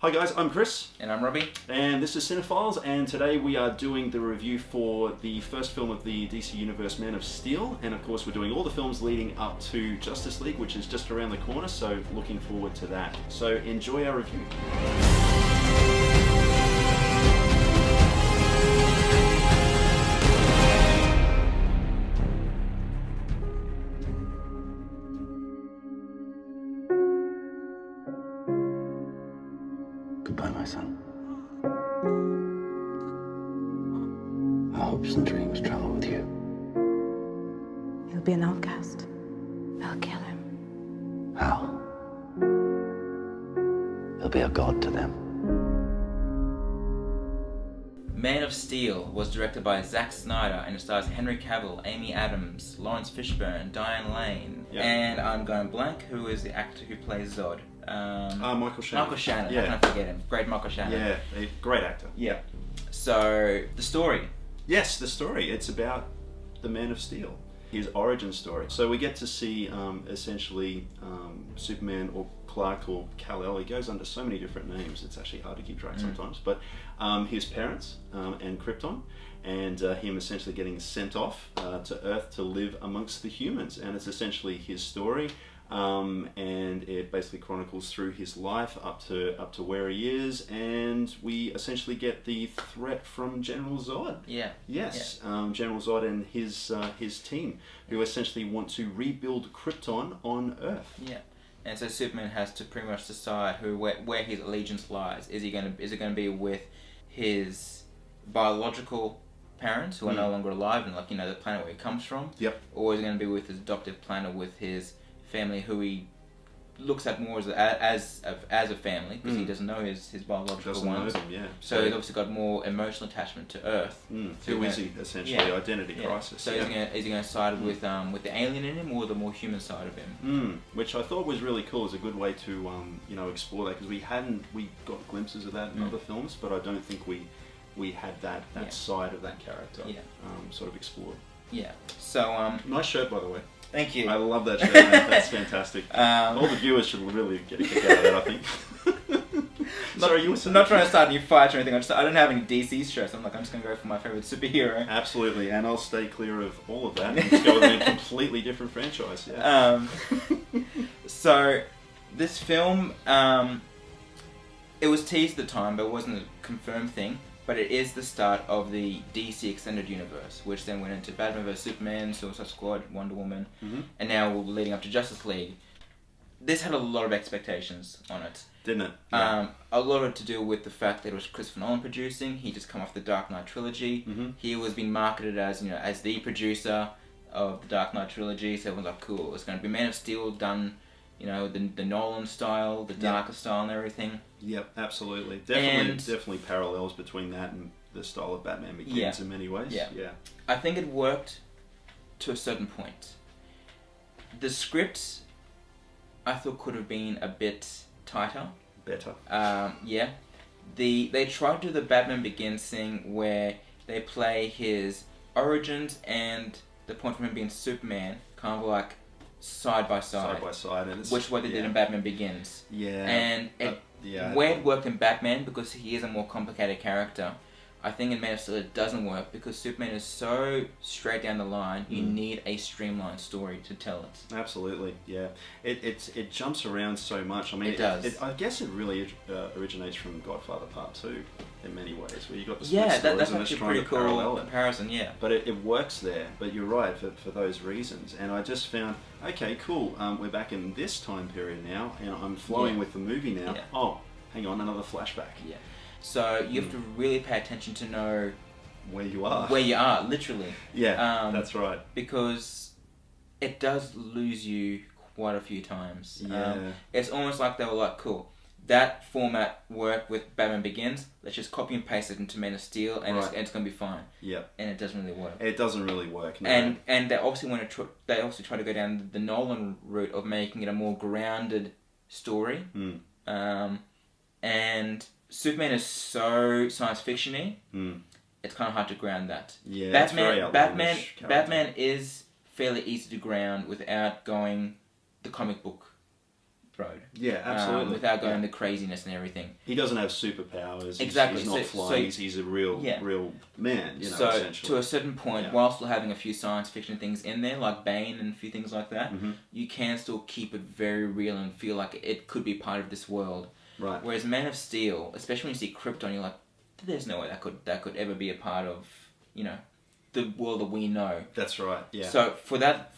Hi guys, I'm Chris. And I'm Robbie. And this is Cinephiles, and today we are doing the review for the first film of the DC Universe, Man of Steel. And of course we're doing all the films leading up to Justice League, which is just around the corner, so looking forward to that. So enjoy our review. Goodbye, my son. Our hopes and dreams travel with you. He'll be an outcast. I'll kill him. How? He'll be a god to them. Man of Steel was directed by Zack Snyder and it stars Henry Cavill, Amy Adams, Lawrence Fishburne, Diane Lane, and I'm going blank, who is the actor who plays Zod? Michael Shannon. Michael Shannon, Yeah. how can I forget him? Great Michael Shannon. Yeah, a great actor. Yeah. So, the story. Yes, the story. It's about the Man of Steel, his origin story. So we get to see essentially Superman or Clark or Kal-El. He goes under so many different names, it's actually hard to keep track sometimes. But his parents and Krypton, and him essentially getting sent off to Earth to live amongst the humans. And it's essentially his story. And it basically chronicles through his life up to where he is, and we essentially get the threat from General Zod. Yeah. Yes, General Zod and his team, who essentially want to rebuild Krypton on Earth. Yeah. And so Superman has to pretty much decide where his allegiance lies. Is it going to be with his biological parents who are no longer alive and the planet where he comes from? Yep. Or is it going to be with his adoptive planet, with his family who he looks at more as a family, because he doesn't know his biological ones. Know them, yeah. So he's obviously got more emotional attachment to Earth. Who is he, essentially? Identity crisis. So is he going to side with the alien in him or the more human side of him? Which I thought was really cool. It's a good way to explore that, because we got glimpses of that in other films, but I don't think we had that side of that character sort of explored. Yeah. So nice shirt, by the way. Thank you. I love that shirt, man. That's fantastic. All the viewers should really get a kick out of that, I think. Sorry, you were saying? I'm not trying to start any fights or anything. I don't have any DC shirts. I'm just going to go for my favorite superhero. Absolutely, and I'll stay clear of all of that and just go with a completely different franchise. Yeah. So, this film, it was teased at the time, but it wasn't a confirmed thing. But it is the start of the DC Extended Universe, which then went into Batman vs Superman, Suicide Squad, Wonder Woman, and now we're leading up to Justice League. This had a lot of expectations on it. Didn't it? Yeah. A lot of it to do with the fact that it was Christopher Nolan producing. He just come off the Dark Knight trilogy. He was being marketed as the producer of the Dark Knight trilogy. So everyone's like, cool, it's going to be Man of Steel done, the Nolan style, the darker style and everything. Yep, absolutely. Definitely parallels between that and the style of Batman Begins in many ways. Yeah. I think it worked to a certain point. The script, I thought, could have been a bit tighter. Better. They tried to do the Batman Begins thing where they play his origins and the point from him being Superman kind of like side by side. And which is what they did in Batman Begins. Yeah. And where it worked in Batman, because he is a more complicated character, I think in Man of Steel it doesn't work because Superman is so straight down the line. You need a streamlined story to tell it. Absolutely, yeah. It jumps around so much. I mean, it does. I guess it really originates from Godfather Part 2 in many ways, where you got the split stories that's and actually it's a pretty trying to parallel cool comparison. Yeah, but it works there. But you're right for those reasons. And I just found, okay, cool. We're back in this time period now, and I'm flowing with the movie now. Yeah. Oh, hang on, another flashback. Yeah. So you have to really pay attention to know where you are. Literally. Yeah, that's right. Because it does lose you quite a few times. Yeah. It's almost like they were like, cool, that format worked with Batman Begins, let's just copy and paste it into Man of Steel and it's going to be fine. Yep. And it doesn't really work. It doesn't really work, no. And they obviously try to go down the Nolan route of making it a more grounded story. And Superman is so science fiction-y, it's kind of hard to ground that. Yeah, Batman is fairly easy to ground without going the comic book road. Yeah, absolutely. Without going the craziness and everything. He doesn't have superpowers. Exactly. He's not flying. He's a real man, you know, so essentially. To a certain point, while still having a few science fiction things in there, like Bane and a few things like that, you can still keep it very real and feel like it could be part of this world. Right. Whereas Man of Steel, especially when you see Krypton, you're like, there's no way that could ever be a part of, you know, the world that we know. That's right. Yeah. So for that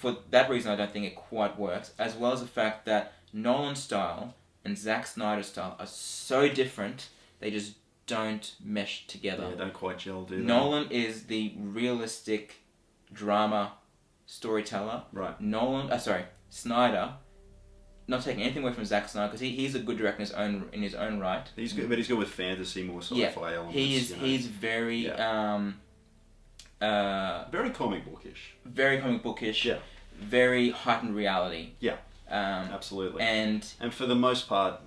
reason, I don't think it quite works. As well as the fact that Nolan's style and Zack Snyder's style are so different, they just don't mesh together. Yeah, don't quite gel, do they? Nolan is the realistic drama storyteller. Right. Snyder. Not taking anything away from Zack Snyder, because he's a good director in his own right. He's good, but he's good with fantasy, more sci-fi elements. He's very very comic bookish. Very comic bookish. Yeah. Very heightened reality. Yeah. Absolutely. And for the most part,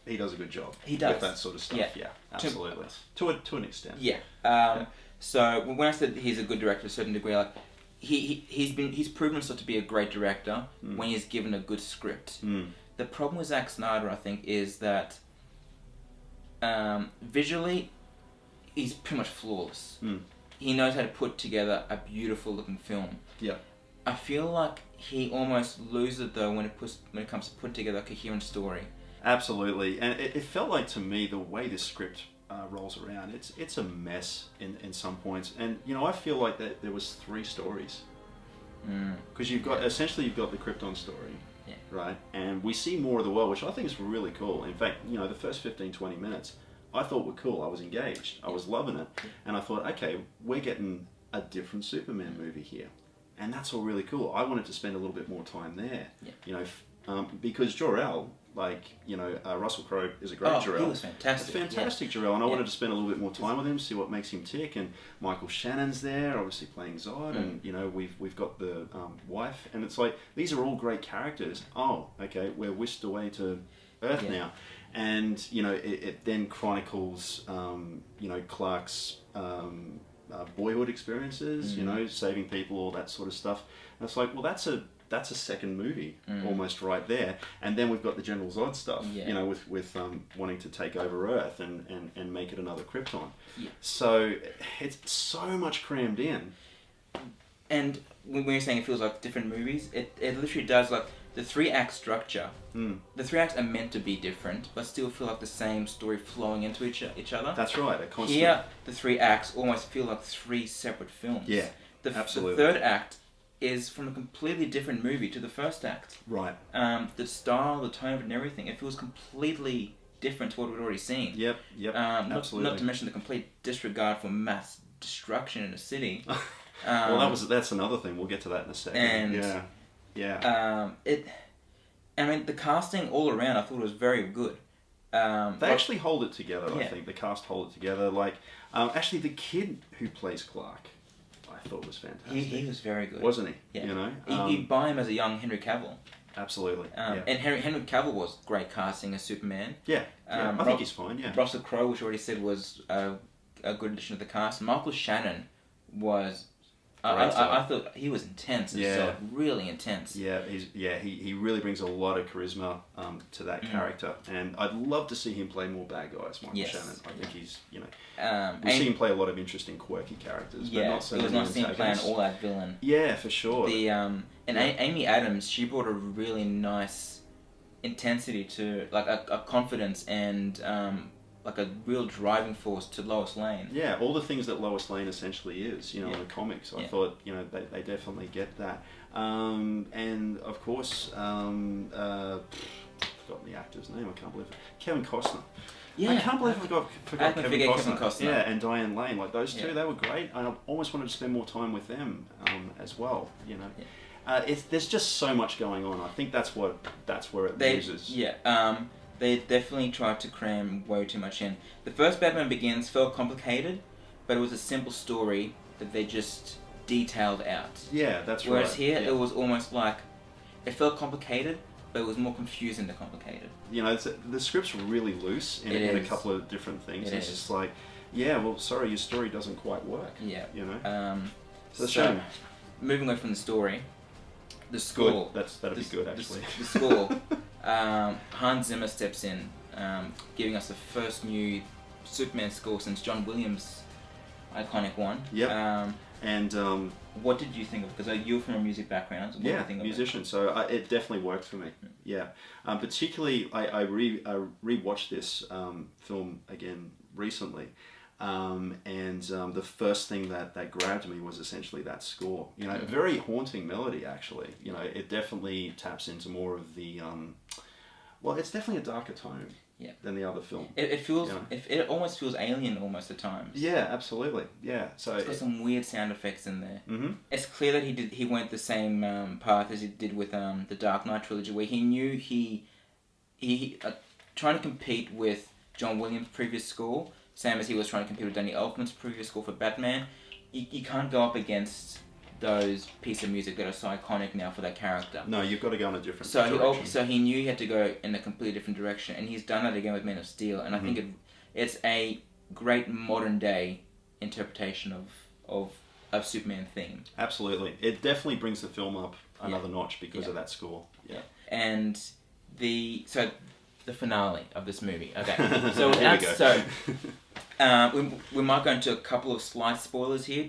he does a good job. He does with that sort of stuff. Yeah. Absolutely. To an extent. Yeah. So when I said he's a good director to a certain degree, like he's proven himself to be a great director when he's given a good script. The problem with Zack Snyder, I think, is that visually he's pretty much flawless. He knows how to put together a beautiful looking film. Yeah. I feel like he almost loses it though when it comes to putting together a coherent story. Absolutely, and it felt like to me the way this script rolls around, it's a mess in some points, and you know I feel like that there was 3 stories because you've got essentially the Krypton story, right, and we see more of the world, which I think is really cool. In fact, you know, the first 15-20 minutes I thought were cool. I was engaged. I was loving it, and I thought, okay, we're getting a different Superman movie here. And that's all really cool. I wanted to spend a little bit more time there, you know, because Jor-El, like, you know, Russell Crowe is a great Jor-El. He was fantastic. A fantastic Jor-El, and I wanted to spend a little bit more time with him, see what makes him tick. And Michael Shannon's there, obviously playing Zod, and you know we've got the wife, and it's like these are all great characters. Oh, okay, we're whisked away to Earth now, and you know it then chronicles, you know, Clark's. Boyhood experiences, you know, saving people, all that sort of stuff. And it's like, well, that's a second movie almost right there. And then we've got the General Zod stuff, you know, with wanting to take over Earth and make it another Krypton. Yeah. So it's so much crammed in. And when you're saying it feels like different movies, it literally does. Like the 3-act structure, the 3 acts are meant to be different, but still feel like the same story flowing into each other. That's right. A constant. Here, the 3 acts almost feel like 3 separate films. Yeah, absolutely. The 3rd act is from a completely different movie to the 1st act. Right. The style, the tone of it and everything, it feels completely different to what we'd already seen. Yep, absolutely. Not to mention the complete disregard for mass destruction in a city. Well, that's another thing. We'll get to that in a second. And I mean, the casting all around I thought was very good. They actually hold it together, I think. The cast hold it together. Like, actually, the kid who plays Clark, I thought was fantastic. He was very good. Wasn't he? Yeah. You know? You buy him as a young Henry Cavill. Absolutely. And Henry Cavill was great casting as Superman. Yeah. I think he's fine, yeah. Russell Crowe, which I already said was a good addition to the cast. Michael Shannon was... I thought he was intense as Zod, really intense. Yeah, he really brings a lot of charisma to that character, and I'd love to see him play more bad guys. Michael Shannon, I think he's, you know, we see him play a lot of interesting, quirky characters, but not so it was many nice seeing him play an all-out villain. Yeah, for sure. Amy Adams, she brought a really nice intensity to, like a confidence and like a real driving force to Lois Lane. Yeah, all the things that Lois Lane essentially is, you know, in the comics. I thought, you know, they definitely get that. And of course, I've forgotten the actor's name. I can't believe it. Kevin Costner. Yeah, I can't believe I forgot Kevin Costner. Yeah, and Diane Lane. Like those two, they were great. I almost wanted to spend more time with them as well. You know. Yeah. There's just so much going on. I think that's where it loses. Yeah. They definitely tried to cram way too much in. The first Batman Begins felt complicated, but it was a simple story that they just detailed out. Yeah, that's right. Whereas here, it was almost like, it felt complicated, but it was more confusing than complicated. You know, the script's really loose in a couple of different things. It's just like, yeah, well, sorry, your story doesn't quite work. Yeah. You know? So, moving away from the story, the score. That'd be good, actually. The score. Hans Zimmer steps in, giving us the first new Superman score since John Williams' iconic one. Yep. And what did you think of it? Because you're from a music background. So what did you think musician. So it definitely worked for me. Yeah. Particularly, I rewatched this film again recently. And the first thing that grabbed me was essentially that score. You know, a very haunting melody, actually. You know, it definitely taps into more of the... well, it's definitely a darker tone than the other film. It feels... It almost feels alien almost at times. Yeah, absolutely. Yeah. So it's got some weird sound effects in there. Mm-hmm. It's clear that he went the same path as he did with the Dark Knight trilogy, where he knew he trying to compete with John Williams' previous score, same as he was trying to compete with Danny Elfman's previous score for Batman. You can't go up against those pieces of music that are so iconic now for that character. No, you've got to go in a different direction. So he knew he had to go in a completely different direction, and he's done that again with Man of Steel. And I think it's a great modern day interpretation of Superman theme. Absolutely, it definitely brings the film up another notch because of that score. Yeah, and the finale of this movie. Okay, so Here we go. we might go into a couple of slight spoilers here.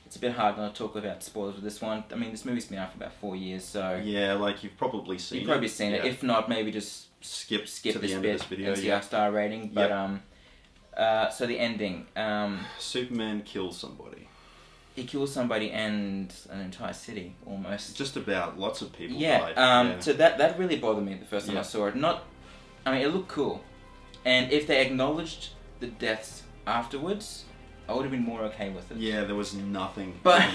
It's a bit hard not to talk about spoilers with this one. I mean, this movie's been out for about 4 years, so... Yeah, like you've probably seen it. You've probably seen it. If not, maybe just skip to the end of this video. It's the star rating. But, so the ending. Superman kills somebody. He kills somebody and an entire city, almost. Just about. Lots of people died. So that really bothered me the first time I saw it. It looked cool. And if they acknowledged the deaths afterwards... I would have been more okay with it. Yeah, there was nothing, but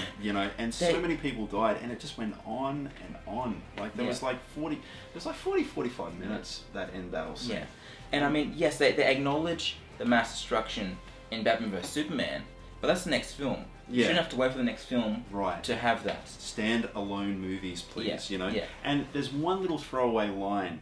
and so many people died, and it just went on and on. Like there was like 45 minutes that end battle scene. Yeah, and I mean, yes, they acknowledge the mass destruction in Batman vs Superman, but that's the next film. You shouldn't have to wait for the next film to have that. Stand-alone movies, please. And there's one little throwaway line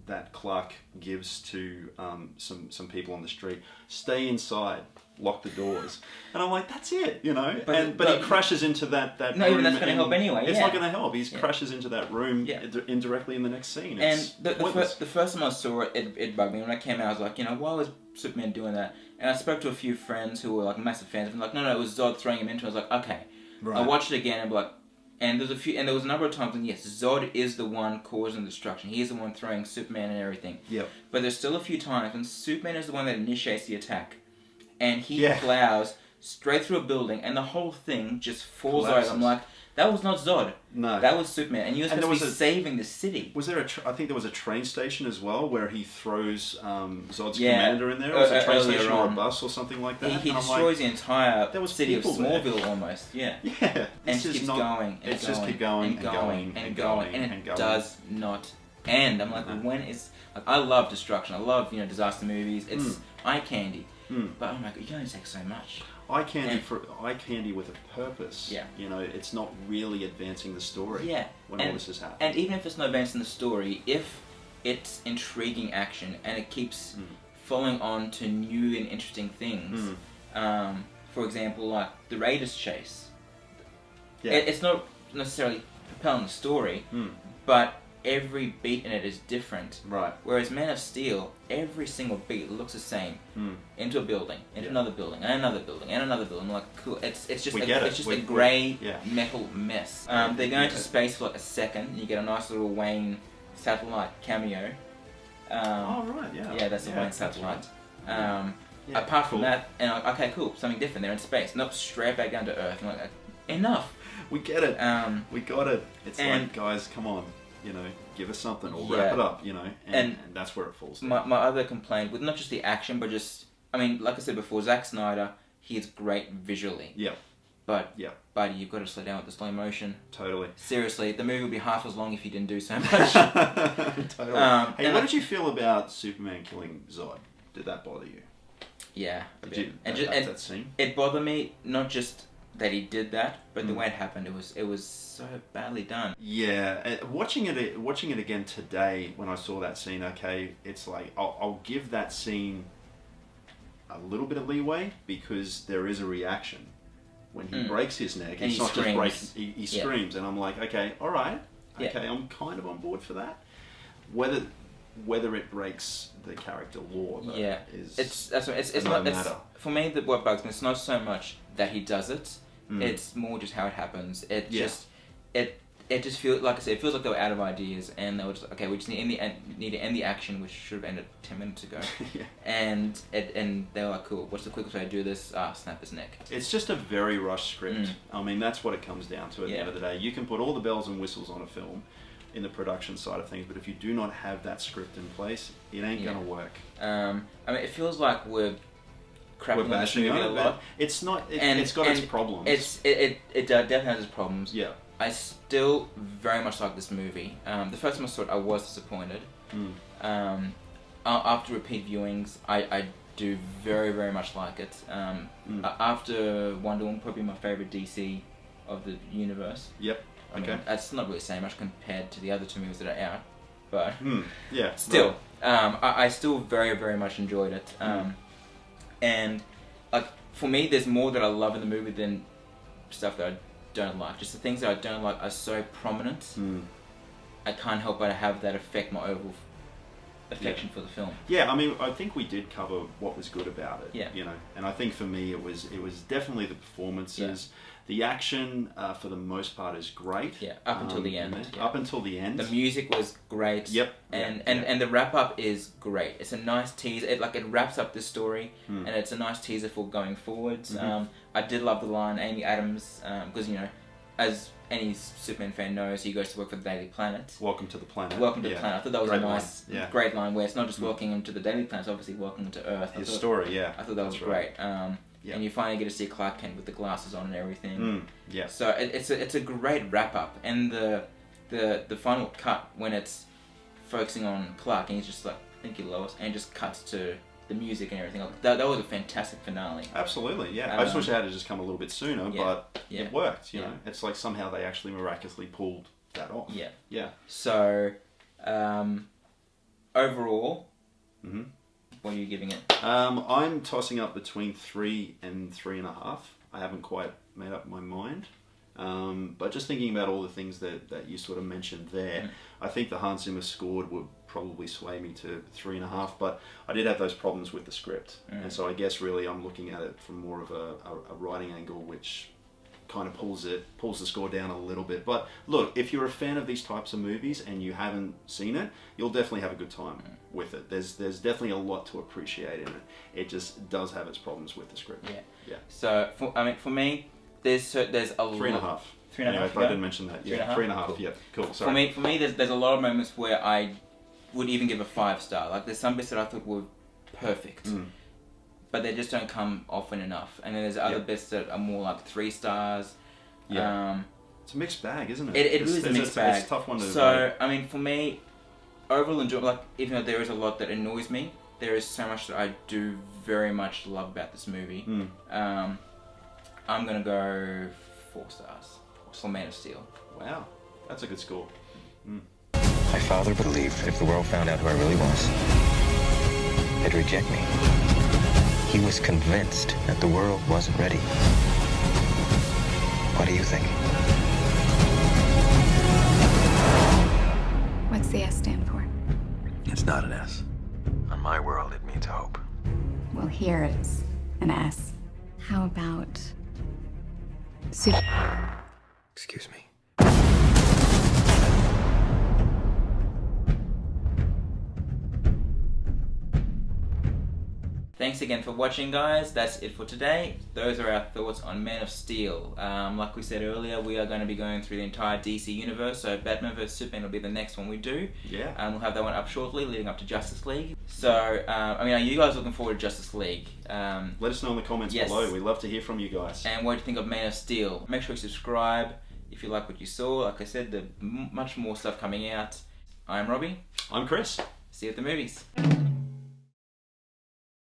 that Clark gives to some people on the street: "Stay inside. Lock the doors." And I'm like, that's it, But he crashes into that room. Not even that's going to help anyway. It's not going to help. He crashes into that room indirectly in the next scene. It's and the first time I saw it, it bugged me. When I came out, I was like, why was Superman doing that? And I spoke to a few friends who were like massive fans of him. Like, no, it was Zod throwing him into it. I was like, okay. Right. I watched it again and be like, and there was a number of times when yes, Zod is the one causing destruction. He is the one throwing Superman and everything. Yep. But there's still a few times when Superman is the one that initiates the attack. And he plows straight through a building, and the whole thing just falls over. I'm like, that was not Zod. No. That was Superman. And he was supposed to be saving the city. Was there I think there was a train station as well, where he throws Zod's commander in there? Or was it a train station or a bus or something like that? He destroys the entire city of Smallville almost. Yeah. Yeah. And it just keeps going. And just keep going and going and going. And it does not end. I'm like, when is... Like, I love destruction. I love, disaster movies. It's eye candy. But I'm like, you can only take so much. Eye candy with a purpose. Yeah. It's not really advancing the story. Yeah. When all this is happening. And even if it's not advancing the story, if it's intriguing action and it keeps following on to new and interesting things, for example, like the Raiders chase. Yeah. It's not necessarily propelling the story, but every beat in it is different. Right. Whereas Man of Steel, every single beat looks the same. Into a building, into another building, and another building, and another building. I'm like, cool. It's just a grey metal mess. They go into space for like a second, and you get a nice little Wayne satellite cameo. Right. Yeah, that's a Wayne satellite. Apart from that, and I'm like, okay, cool, something different. They're in space. Nope, straight back down to Earth. I'm like, enough. We get it. We got it. It's like, guys, come on. Give us something or wrap it up, and that's where it falls down. My other complaint with not just the action, but just, like I said before, Zack Snyder, he is great visually. Yeah. But, buddy, you've got to slow down with the slow motion. Totally. Seriously, the movie would be half as long if you didn't do so much. Totally. Hey, what did you feel about Superman killing Zod? Did that bother you? Yeah. That scene? It bothered me, not just that he did that, but the way it happened, it was so badly done. Yeah, watching it again today when I saw that scene, okay, it's like I'll give that scene a little bit of leeway because there is a reaction when he breaks his neck. And it's not just breaking; he screams, and I'm like, okay, all right, okay, I'm kind of on board for that. whether it breaks the character lore, though, it's another not matter. For me. What bugs me, it's not so much that he does it. It's more just how it happens. It just feels, like I said, it feels like they were out of ideas, and they were just okay. We just need to end the action, which should have ended 10 minutes ago. And they were like, cool. What's the quickest way to do this? Snap his neck. It's just a very rushed script. I mean, that's what it comes down to at the end of the day. You can put all the bells and whistles on a film in the production side of things, but if you do not have that script in place, it ain't gonna work. I mean, it feels like we're crapping on this movie a lot. It's not. It's got its problems. It definitely has its problems. Yeah. I still very much like this movie. The first time I saw it, I was disappointed. After repeat viewings, I do very, very much like it. After Wonder Woman, probably my favourite DC of the universe. Yep. I mean, that's not really saying much compared to the other two movies that are out, but yeah, still, I still very, very much enjoyed it. And like for me, there's more that I love in the movie than stuff that I don't like. Just the things that I don't like are so prominent. I can't help but have that affect my overall affection for the film. Yeah, I mean, I think we did cover what was good about it. Yeah. You know, and I think for me, it was definitely the performances. The action, for the most part, is great. Yeah, up until the end. Up until the end. The music was great. Yep. And the wrap up is great. It's a nice teaser. It wraps up the story, and it's a nice teaser for going forwards. I did love the line Amy Adams, because as any Superman fan knows, he goes to work for the Daily Planet. Welcome to the planet. Welcome to the planet. I thought that was great a nice, great line where it's not just welcoming him to the Daily Planet, it's obviously welcoming him to Earth. His story, yeah. I thought that was great. And you finally get to see Clark Kent with the glasses on and everything. Yeah. So it's a great wrap up, and the final cut when it's focusing on Clark and he's just like, "Thank you, Lois," and it just cuts to the music and everything. Like, that was a fantastic finale. Absolutely, yeah. I just wish it had just come a little bit sooner, but it worked. You know, it's like somehow they actually miraculously pulled that off. Yeah. Yeah. So overall. What are you giving it? I'm tossing up between 3 and 3.5. I haven't quite made up my mind. But just thinking about all the things that you sort of mentioned there, I think the Hans Zimmer scored would probably sway me to 3.5. But I did have those problems with the script, and so I guess really I'm looking at it from more of a writing angle, which kind of pulls the score down a little bit. But look, if you're a fan of these types of movies and you haven't seen it, you'll definitely have a good time with it. There's definitely a lot to appreciate in it. It just does have its problems with the script. Yeah. So for me, there's a 3.5. 3.5. Yeah, if I didn't mention that. Yeah, 3.5. Cool. Yeah, cool. Sorry. For me, there's a lot of moments where I would even give a 5-star. Like there's some bits that I thought were perfect. But they just don't come often enough. And then there's other bits that are more like 3 stars. Yeah. It's a mixed bag, isn't it? It really is a mixed bag. It's a tough one to So, I mean, for me, overall enjoy, like, even though there is a lot that annoys me, there is so much that I do very much love about this movie. I'm going to go 4 stars for Man of Steel. Wow. That's a good score. My father believed if the world found out who I really was, they'd reject me. He was convinced that the world wasn't ready. What do you think? What's the S stand for? It's not an S. On my world, it means hope. Well, here it's an S. How about Excuse me. Thanks again for watching, guys. That's it for today. Those are our thoughts on Man of Steel. Like we said earlier, we are going to be going through the entire DC universe, so Batman vs Superman will be the next one we do. Yeah. We'll have that one up shortly, leading up to Justice League. So, I mean, are you guys looking forward to Justice League? Let us know in the comments below. We love to hear from you guys. And what do you think of Man of Steel? Make sure you subscribe if you like what you saw. Like I said, there's much more stuff coming out. I'm Robbie. I'm Chris. See you at the movies.